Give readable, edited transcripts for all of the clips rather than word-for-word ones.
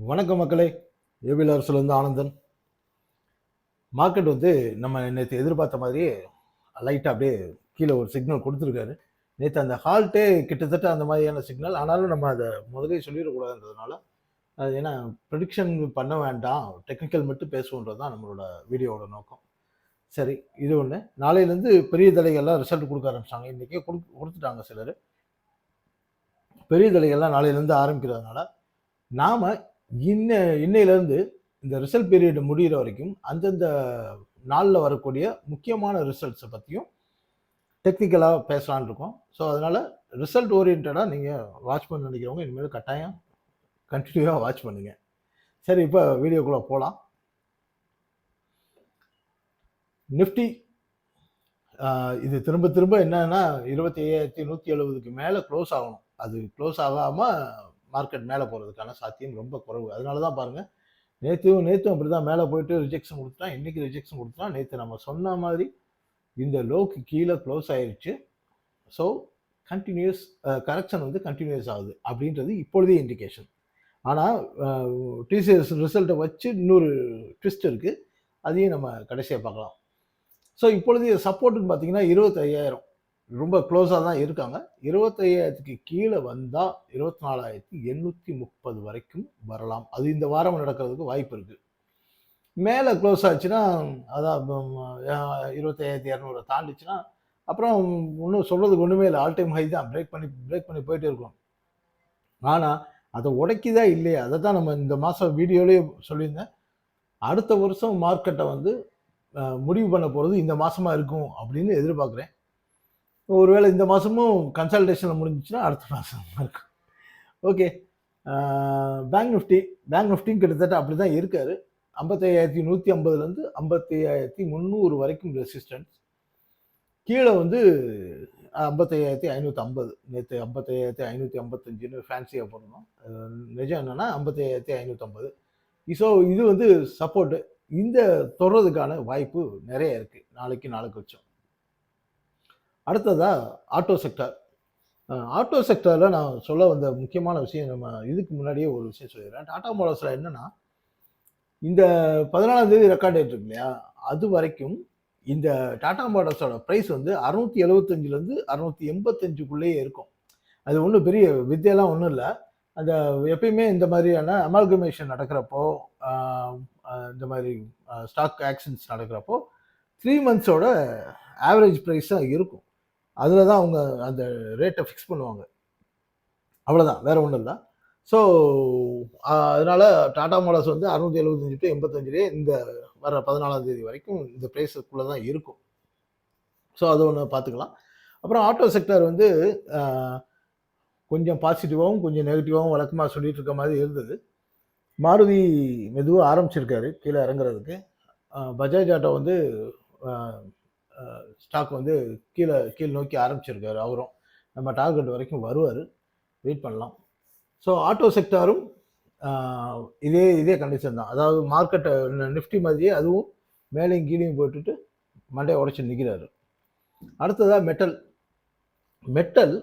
வணக்கம் மக்களே. APL அரசுலேருந்து Anandan. Market நம்ம நேற்று எதிர்பார்த்த மாதிரியே லைட்டாக அப்படியே கீழே ஒரு சிக்னல் கொடுத்துருக்காரு. நேற்று அந்த ஹால்ட்டே கிட்டத்தட்ட அந்த மாதிரியான சிக்னல். ஆனாலும் நம்ம அதை முதலே சொல்லிடக்கூடாதுன்றதுனால அது ஏன்னா ப்ரெடிக்ஷன் பண்ண வேண்டாம், டெக்னிக்கல் மட்டும் பேசுவோன்றது தான் நம்மளோட வீடியோவோட நோக்கம். சரி, இது ஒன்று. நாளையிலேருந்து பெரிய தலைகள்லாம் ரிசல்ட் கொடுக்க ஆரம்பிச்சாங்க. இன்றைக்கே கொடுத்துட்டாங்க சிலர். பெரிய தலைகள்லாம் நாளையிலேருந்து ஆரம்பிக்கிறதுனால நாம் இன்னையிலேருந்து இந்த ரிசல்ட் பீரியட் முடிகிற வரைக்கும் அந்தந்த நாளில் வரக்கூடிய முக்கியமான ரிசல்ட்ஸை பற்றியும் டெக்னிக்கலாக பேசலான் இருக்கோம். ஸோ அதனால் ரிசல்ட் ஓரியன்டாக நீங்கள் வாட்ச் பண்ண நினைக்கிறவங்க இனிமேல் கட்டாயம் கண்டினியூவாக வாட்ச் பண்ணுங்கள். சரி, இப்போ வீடியோக்குள்ளே போகலாம். நிஃப்டி இது திரும்ப திரும்ப என்னன்னா 25,170க்கு மேலே க்ளோஸ் ஆகணும். அது க்ளோஸ் ஆகாமல் மார்க்கெட் மேலே போகிறதுக்கான சாத்தியம் ரொம்ப குறைவு. அதனால தான் பாருங்கள், நேற்றும் அப்படி தான் மேலே போயிட்டு ரிஜெக்ஷன் கொடுத்துட்டான், இன்றைக்கி ரிஜெக்ஷன் கொடுத்துட்டான். நேற்று நம்ம சொன்ன மாதிரி இந்த லோக்கு கீழே க்ளோஸ் ஆயிடுச்சு. ஸோ கண்டினியூஸ் கரெக்ஷன் கண்டினியூஸ் ஆகுது அப்படின்றது இப்பொழுதே இண்டிகேஷன். ஆனால் டிசிஎஸ் ரிசல்ட்டை வச்சு இன்னொரு ட்விஸ்ட் இருக்குது, அதையும் நம்ம கடைசியாக பார்க்கலாம். ஸோ இப்பொழுது சப்போர்ட்டுன்னு பார்த்தீங்கன்னா 25,000 ரொம்ப க்ளோஸாக தான் இருக்காங்க. 25,000க்கு கீழே வந்தால் 24,830 வரைக்கும் வரலாம். அது இந்த வாரம் நடக்கிறதுக்கு வாய்ப்பு இருக்குது. மேலே க்ளோஸ் ஆச்சுன்னா, அதான் 25,200 தாண்டிச்சுன்னா அப்புறம் ஒன்றும் சொல்கிறதுக்கு ஒன்றுமே இல்லை. ஆல் டைம் ஹை தான். பிரேக் பண்ணி போயிட்டே இருக்கும். ஆனால் அதை உடைக்குதா இல்லையா, அதை தான் நம்ம இந்த மாதம் வீடியோலேயே சொல்லியிருந்தேன். அடுத்த வருஷம் மார்க்கெட்டை முடிவு பண்ண போகிறது இந்த மாதமாக இருக்கும் அப்படின்னு எதிர்பார்க்குறேன். ஒருவேளை இந்த மாதமும் கன்சல்டேஷனில் முடிஞ்சிச்சுன்னா அடுத்த மாதமாக இருக்கும். ஓகே, பேங்க் நிஃப்டியும் கிட்டத்தட்ட அப்படி தான் இருக்கார். 55,150லேருந்து 55,300 வரைக்கும் ரெசிஸ்டன்ஸ். கீழே 55,550. நேற்று 55,555ன்னு ஃபேன்சியாக போடணும். நிஜம் என்னென்னா 55,550. ஸோ இது சப்போர்ட்டு. இந்த தொடர்றதுக்கான வாய்ப்பு நிறைய இருக்குது நாளைக்கு வச்சோம். அடுத்ததாக ஆட்டோ செக்டரில் நான் சொல்ல வந்த முக்கியமான விஷயம், நம்ம இதுக்கு முன்னாடியே ஒரு விஷயம் சொல்லிடுறேன். டாடா மோட்டார்ஸில் என்னென்னா, இந்த 14ஆம் தேதி ரெக்கார்ட் டேட் இருக்கு இல்லையா, அது வரைக்கும் இந்த டாடா மோட்டார்ஸோட ப்ரைஸ் 675லேருந்து 685க்குள்ளேயே இருக்கும். அது ஒன்றும் பெரிய வித்தியெல்லாம் ஒன்றும் இல்லை. அந்த எப்பயுமே இந்த மாதிரியான அமால்கமேஷன் நடக்கிறப்போ, இந்த மாதிரி ஸ்டாக் ஆக்ஷன்ஸ் நடக்கிறப்போ 3 மந்த்ஸோட ஆவரேஜ் ப்ரைஸாக இருக்கும். அதில் தான் அவங்க அந்த ரேட்டை ஃபிக்ஸ் பண்ணுவாங்க. அவ்வளோதான், வேறு ஒன்றும் இல்லை. ஸோ அதனால் டாடா மோட்டார்ஸ் 675 to 85 இந்த வர 14ஆம் தேதி வரைக்கும் இந்த ப்ரைஸுக்குள்ளே தான் இருக்கும். ஸோ அது ஒன்று பார்த்துக்கலாம். அப்புறம் ஆட்டோ செக்டர் கொஞ்சம் பாசிட்டிவாகவும் கொஞ்சம் நெகட்டிவாகவும் வழக்கமாக சொல்லிட்டு இருக்க மாதிரி இருந்தது. மாருதி மெதுவாக ஆரம்பிச்சிருக்காரு கீழே இறங்குறதுக்கு. பஜாஜ் ஆட்டோ ஸ்டாக் கீழ் நோக்கி ஆரம்பிச்சிருக்காரு. அவரும் நம்ம டார்கெட் வரைக்கும் வருவார், வெயிட் பண்ணலாம். ஸோ ஆட்டோ செக்டாரும் இதே கண்டிஷன் தான். அதாவது மார்க்கெட்டை நிஃப்டி மாதிரியே அதுவும் மேலேயும் கீழேயும் போட்டுட்டு மண்டையை உடைச்சி நிற்கிறாரு. அடுத்ததாக மெட்டல்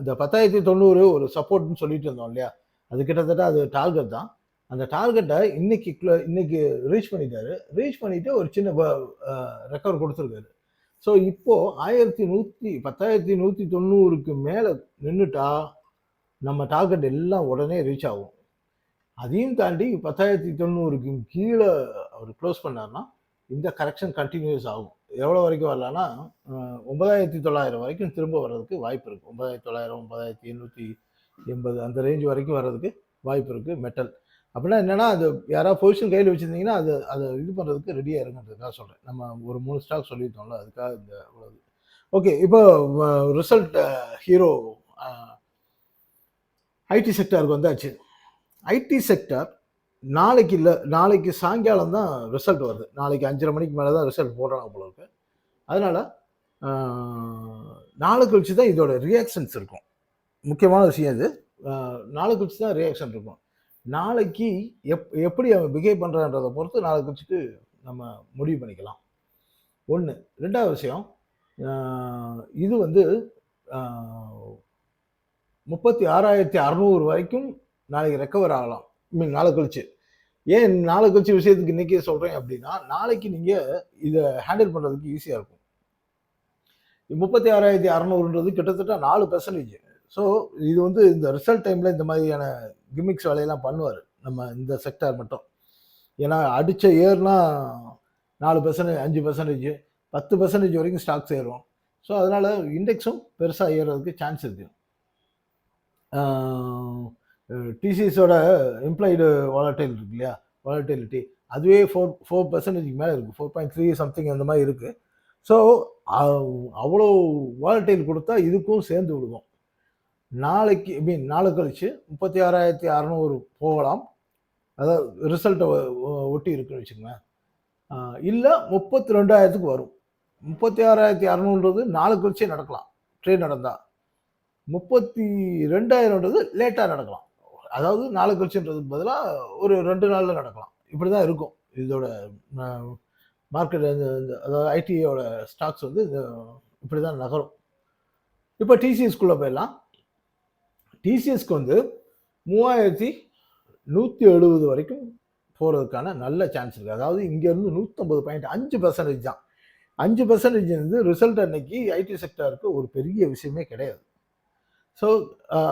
இந்த 10,090 ஒரு சப்போர்ட்னு சொல்லிட்டு இருந்தோம் இல்லையா, அது கிட்டத்தட்ட அது டார்கெட் தான். அந்த டார்கெட்டை இன்னைக்கு ரீச் பண்ணிட்டு ஒரு சின்ன ரெக்கவர் கொடுத்துருக்காரு. ஸோ இப்போது 10,190க்கு மேலே நின்றுட்டா நம்ம டார்கெட் எல்லாம் உடனே ரீச் ஆகும். அதையும் தாண்டி 10,090க்கு கீழே அவர் க்ளோஸ் பண்ணார்னா இந்த கரெக்ஷன் கண்டினியூஸ் ஆகும். எவ்வளோ வரைக்கும் வரலான்னா 9,900 வரைக்கும் திரும்ப வர்றதுக்கு வாய்ப்பு இருக்குது. 9,900, 9,880 அந்த ரேஞ்ச் வரைக்கும் வர்றதுக்கு வாய்ப்பு இருக்குது மெட்டல். அப்படின்னா என்னென்னா, அது யாராவது பொசிஷன் கையில் வச்சுருந்தீங்கன்னா அதை இது பண்ணுறதுக்கு ரெடியாக இருங்கன்றதுக்காக சொல்கிறேன். நம்ம ஒரு 3 ஸ்டாக் சொல்லியிருந்தோம்ல, அதுக்காக இந்த உள்ளது. ஓகே, இப்போ ரிசல்ட் ஹீரோ ஐடி செக்டாருக்கு வந்தாச்சு. ஐடி செக்டார் நாளைக்கு சாயங்காலம் தான் ரிசல்ட் வருது. நாளைக்கு 5:30 மணிக்கு மேலே தான் ரிசல்ட் போடுறாங்க போல இருக்கு. அதனால் நாளை கழிச்சு தான் இதோட ரியாக்ஷன்ஸ் இருக்கும். முக்கியமான விஷயம் இது. நாளை கழிச்சு தான் ரியாக்ஷன் இருக்கும். நாளைக்கு எப்படி அவன் பிஹேவ் பண்ணுறான்றதை பொறுத்து நாளை கழிச்சுட்டு நம்ம முடிவு பண்ணிக்கலாம். ஒன்று. 2வது விஷயம், இது 36,600 வரைக்கும் நாளைக்கு ரெக்கவர் ஆகலாம். நாளை கழிச்சு. ஏன் நாளை கழிச்சு விஷயத்துக்கு இன்னைக்கே சொல்றேன் அப்படின்னா, நாளைக்கு நீங்க இதை ஹேண்டில் பண்றதுக்கு ஈஸியா இருக்கும். 36,600ன்றது கிட்டத்தட்ட 4%. ஸோ இது வந்து இந்த ரிசல்ட் டைம்ல இந்த மாதிரியான கிமிக்ஸ் வேலையெல்லாம் பண்ணுவார் நம்ம இந்த செக்டார் மட்டும். ஏன்னா அடிச்ச ஏறுனா 4%, 5%, 10% வரைக்கும் ஸ்டாக்ஸ் ஏறும். ஸோ அதனால இண்டெக்ஸும் பெருசாக ஏறுறதுக்கு சான்ஸ் இருக்கு. டிசிஎஸோட இம்ப்ளாய்டு வாலட்டைல் இருக்கு இல்லையா, வாலட்டிலிட்டி அதுவே 4% மேலே இருக்குது, 4.3 சம்திங் அந்த மாதிரி இருக்குது. ஸோ அவ்வளோ வாலட்டைல் கொடுத்தா இதுக்கும் சேர்ந்து விடுவோம். நாளைக்கு நாளை கழிச்சு 36,600 போகலாம். அதாவது ரிசல்ட்டை ஒட்டி இருக்குன்னு வச்சுக்கோங்களேன். இல்லை 32,000க்கு வரும். 36,600ன்றது நாளை கழிச்சே நடக்கலாம், ட்ரேட் நடந்தால். 32,000ன்றது லேட்டாக நடக்கலாம். அதாவது நாளை கழிச்சுன்றதுக்கு பதிலாக ஒரு 2 நாளில் நடக்கலாம். இப்படி தான் இருக்கும் இதோட மார்க்கெட். அதாவது ஐடியோட ஸ்டாக்ஸ் வந்து இப்படி தான் நகரும். இப்போ டிசிஎஸ்குள்ளே போயிடலாம். டிசிஎஸ்க்கு வந்து 3,170 வரைக்கும் போகிறதுக்கான நல்ல சான்ஸ் இருக்குது. அதாவது இங்கேருந்து 150 பாயிண்ட், 5% தான். 5% வந்து ரிசல்ட் அன்னைக்கு ஐடி செக்டருக்கு ஒரு பெரிய விஷயமே கிடையாது. ஸோ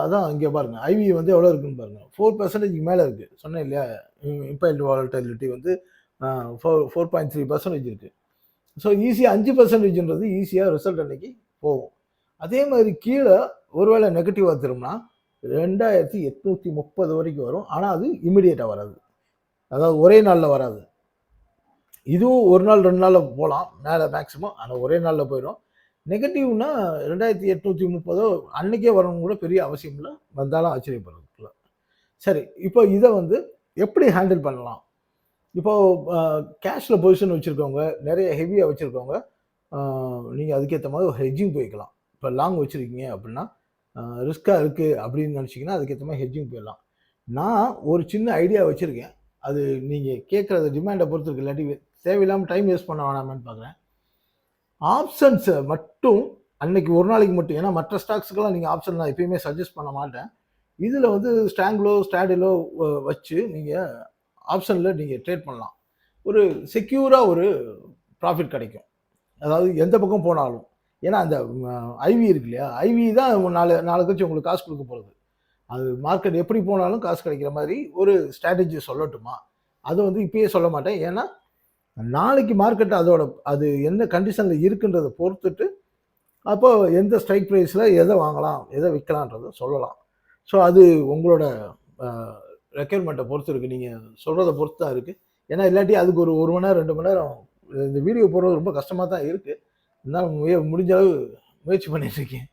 அதான் இங்கே பாருங்கள், ஐவி வந்து எவ்வளோ இருக்குன்னு பாருங்கள், 4% மேலே இருக்குது. சொன்னேன் இல்லையா, இம்பைல்டு வாலட்டிலிட்டி வந்து 4.3% இருக்குது. ஸோ ஈஸியாக 5%ன்றது ஈஸியாக ரிசல்ட் அன்னைக்கு போகும். அதே மாதிரி கீழே ஒருவேளை நெகட்டிவாக திரும்பினா 2,830 வரைக்கும் வரும். ஆனால் அது இமிடியேட்டாக வராது, அதாவது ஒரே நாளில் வராது. இதுவும் ஒரு நாள் 2 நாளில் போகலாம் மேலே மேக்ஸிமம், ஆனால் ஒரே நாளில் போயிடும். நெகட்டிவ்னா 2,830 அன்னைக்கே வரணும் கூட பெரிய அவசியம் இல்லை, வந்தாலும் ஆச்சரியப்படுறதுக்குள்ள. சரி, இப்போ இதை வந்து எப்படி ஹேண்டில் பண்ணலாம்? இப்போ கேஷில் பொசிஷன் வச்சுருக்கவங்க, நிறைய ஹெவியாக வச்சுருக்கவங்க, நீங்கள் அதுக்கேற்ற மாதிரி ஒரு ஹெட்ஜிங் போய்க்கலாம். இப்போ லாங் வச்சுருக்கீங்க அப்படின்னா, ரிஸ்க்காக இருக்குது அப்படின்னு நினச்சிங்கன்னா அதுக்கேற்ற மாதிரி ஹெட்ஜிங் போயிடலாம். நான் ஒரு சின்ன ஐடியா வச்சுருக்கேன், அது நீங்கள் கேட்குறது டிமாண்டை பொறுத்து இருக்கு. இல்லாட்டி தேவையில்லாமல் டைம் வேஸ்ட் பண்ண வேணாமேன்னு பார்க்குறேன். ஆப்ஷன்ஸை மட்டும் அன்னைக்கு ஒரு நாளைக்கு மட்டும், ஏன்னா மற்ற ஸ்டாக்ஸுக்கெல்லாம் நீங்கள் ஆப்ஷன் நான் எப்பயுமே சஜஸ்ட் பண்ண மாட்டேன். இதில் வந்து ஸ்டாங்கிலோ ஸ்டாடிலோ வச்சு நீங்கள் ஆப்ஷனில் நீங்கள் ட்ரேட் பண்ணலாம். ஒரு செக்யூராக ஒரு ப்ராஃபிட் கிடைக்கும், அதாவது எந்த பக்கம் போனாலும். ஏன்னா அந்த ஐவி இருக்கு இல்லையா, ஐவி தான் நாலு கழிச்சு உங்களுக்கு காசு கொடுக்க போகிறது. அது மார்க்கெட் எப்படி போனாலும் காசு கிடைக்கிற மாதிரி ஒரு ஸ்ட்ராட்டஜி சொல்லட்டுமா? அதை வந்து இப்பயே சொல்ல மாட்டேன். ஏன்னா நாளைக்கு மார்க்கெட் அது என்ன கண்டிஷனில் இருக்குன்றதை பொறுத்துட்டு அப்போ எந்த ஸ்ட்ரைக் ப்ரைஸில் எதை வாங்கலாம் எதை விற்கலான்றதை சொல்லலாம். ஸோ அது உங்களோட ரெக்யர்மெண்ட்டை பொறுத்து இருக்குது, நீங்கள் சொல்கிறத பொறுத்து தான் இருக்குது. ஏன்னா இல்லாட்டி அதுக்கு ஒரு மணி நேரம் 2 மணி நேரம் இந்த வீடியோ போடுறது ரொம்ப கஷ்டமாக தான் இருக்குது. இருந்தாலும் முடிஞ்ச அளவு முயற்சி பண்ணிட்டுருக்கேன்.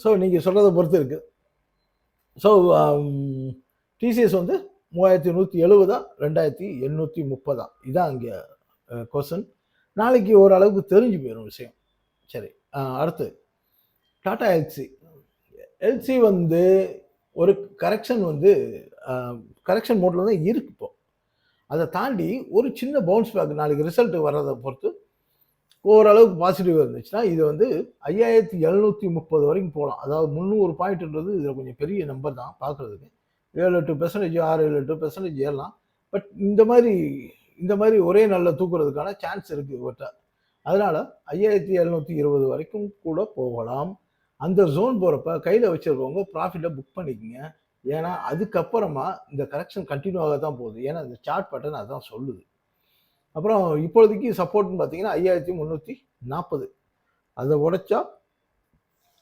ஸோ நீங்கள் சொல்கிறத பொறுத்து இருக்குது. ஸோ டிசிஎஸ் வந்து 3,170, 2,830. இதான் இங்கே கொஸ்டின். நாளைக்கு ஓரளவுக்கு தெரிஞ்சு போயிடும் விஷயம். சரி, அடுத்து டாடா எல்சி வந்து ஒரு கரெக்ஷன் வந்து கரெக்ஷன் மோட்டில் தான் இருக்கு. இப்போ அதை தாண்டி ஒரு சின்ன பவுன்ஸ் பேக் நாளைக்கு ரிசல்ட் வர்றதை பொறுத்து ஓரளவுக்கு பாசிட்டிவ் இருந்துச்சுன்னா இது வந்து 5,730 வரைக்கும் போகலாம். அதாவது 300 பாயிண்ட்ன்றது இதில் கொஞ்சம் பெரிய நம்பர் தான் பார்க்குறதுக்கு. 7-8%, 6-7-8% ஏறலாம். பட் இந்த மாதிரி ஒரே நாளில் தூக்குறதுக்கான சான்ஸ் இருக்குது இவர்கிட்ட. அதனால் 5,720 வரைக்கும் கூட போகலாம். அந்த ஜோன் போகிறப்ப கையில் வச்சுருக்கவங்க ப்ராஃபிட்டை புக் பண்ணிக்கோங்க. ஏன்னா அதுக்கப்புறமா இந்த கரெக்ஷன் கண்டினியூ ஆக தான் போகுது. ஏன்னா இந்த சார்ட் பேட்டர்ன் அதான் சொல்லுது. அப்புறம் இப்போதைக்கு சப்போர்ட்னு பார்த்தீங்கன்னா 5,340, அதை உடைச்சா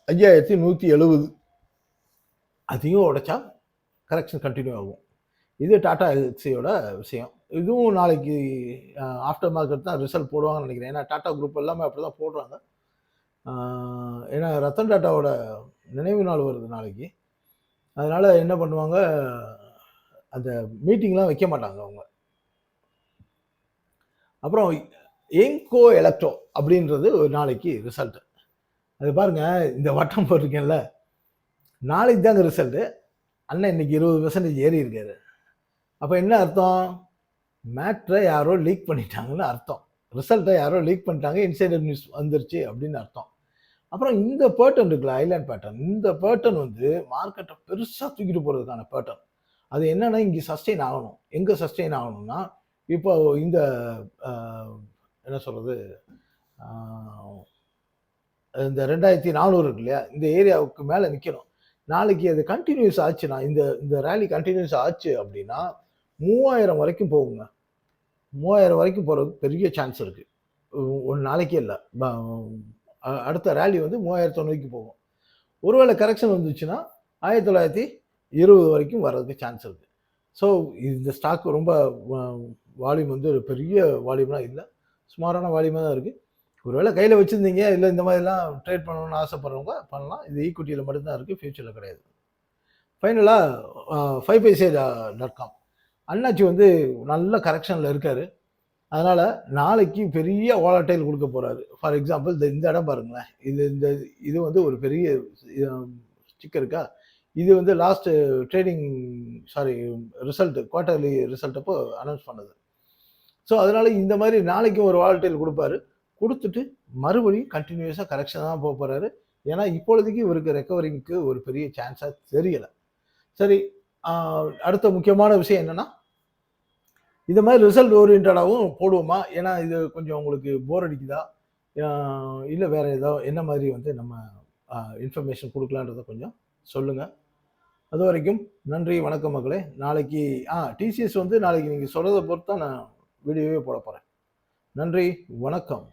5,170, அதையும் உடைச்சா கரெக்ஷன் கண்டினியூ ஆகும். இது டாடா எல்சியோட விஷயம். இதுவும் நாளைக்கு ஆஃப்டர் மார்க்கெட் தான் ரிசல்ட் போடுவாங்கன்னு நினைக்கிறேன். ஏன்னா டாடா குரூப் எல்லாமே அப்படி தான் போடுறாங்க. ஏன்னா ரத்தன் டாட்டாவோட நினைவு நாள் வருது நாளைக்கு. அதனால் என்ன பண்ணுவாங்க, அந்த மீட்டிங்லாம் வைக்க மாட்டாங்க அவங்க. அப்புறம் எங்கோ எலக்ட்ரோ அப்படின்றது ஒரு நாளைக்கு ரிசல்ட்டு. அது பாருங்கள், இந்த வட்டம் போட்டிருக்கேன்ல, நாளைக்கு தாங்க ரிசல்ட்டு. அண்ணன் இன்னைக்கு 20% ஏறி இருக்காரு. அப்போ என்ன அர்த்தம்? மேட்ரை யாரோ லீக் பண்ணிட்டாங்கன்னு அர்த்தம். ரிசல்ட்டை யாரோ லீக் பண்ணிட்டாங்க, இன்சைடர் நியூஸ் வந்துருச்சு அப்படின்னு அர்த்தம். அப்புறம் இந்த பேட்டர்ன் இருக்குல்ல, ஐலாண்ட் பேட்டர்ன், இந்த பேட்டர்ன் வந்து மார்க்கெட்டை பெருசாக தூக்கிட்டு போகிறதுக்கான பேட்டர்ன். அது என்னன்னா இங்கே சஸ்டெயின் ஆகணும். எங்கே சஸ்டெயின் ஆகணும்னா, இப்போ இந்த அ என்ன சொல்றது? அ இந்த 2400 இருக்கு இல்லையா? இந்த ஏரியாவுக்கு மேல நிக்கணும். நாளைக்கு அது கன்டினியூஸ் ஆச்சுன்னா, இந்த இந்த ராலி கன்டினியூஸ் ஆச்சு அப்படின்னா, 3000 வரைக்கும் போகுங்க. 3000 வரைக்கும் போறதுக்கு பெரிய சான்ஸ் இருக்கு. ஒரு நாளைக்கே இல்ல. அடுத்த ராலி வந்து 3000 நோக்கி போகும். ஒருவேளை கரெக்ஷன் வந்துச்சுன்னா, 1920 வரைக்கும் வர்றதுக்கு சான்ஸ் இருக்கு. ஸோ இந்த ஸ்டாக் ரொம்ப வ வால்யூம் வந்து ஒரு பெரிய வால்யூம்லாம் இல்ல. சுமாரான வால்யூமா தான் இருக்கு. ஒருவேளை கையில வச்சிருந்தீங்க, இல்ல இந்த மாதிரிலாம் ட்ரேட் பண்ணணும்னு ஆசைப்படுறவங்க பண்ணலாம். இது ஈக்விட்டியில மட்டும் தான் இருக்கு. ஃபியூச்சர்ல கிடையாது. ஃபைனலா 5paisa.com அண்ணாச்சி வந்து நல்ல கரெக்ஷன்ல இருக்காரு. அதனால நாளைக்கு பெரிய வாலடைல் குடுக்க போறாரு. ஃபார் எக்ஸாம்பிள் இந்த இடம் பாருங்களேன். இந்த இது வந்து ஒரு பெரிய ஸ்டிக் இருக்கா? இது வந்து last trading sorry quarterly result அப்போ அனௌன்ஸ் பண்ணது. ஸோ அதனால இந்த மாதிரி நாளைக்கு ஒரு வாலடைல் குடுப்பாரு. குடுத்துட்டு மறுபடியும் கன்டினியூஸா கரெக்ஷன் தான் போறாரு. ஏன்னா இப்பொழுதைக்கு இவருக்கு ரெக்கவரிங்க்கு ஒரு பெரிய சான்ஸா தெரியல. சரி, அடுத்த முக்கியமான விஷயம் என்னன்னா, இந்த மாதிரி ரிசல்ட் ஓரியன்டடாவும் போடுவோமா? ஏன்னா இது கொஞ்சம் உங்களுக்கு போர் அடிக்குதா? இல்ல வேற ஏதோ என்ன மாதிரி வந்து நம்ம இன்ஃபர்மேஷன் குடுக்கலான்றத கொஞ்சம் சொல்லுங்க. அதுவரைக்கும் நன்றி, வணக்கம் மக்களே. நாளைக்கு டிசிஎஸ் வந்து நாளைக்கு நீங்க சொல்றத பொறுத்து தான் நான் வீடியோவே போடப் போறேன். நன்றி, வணக்கம்.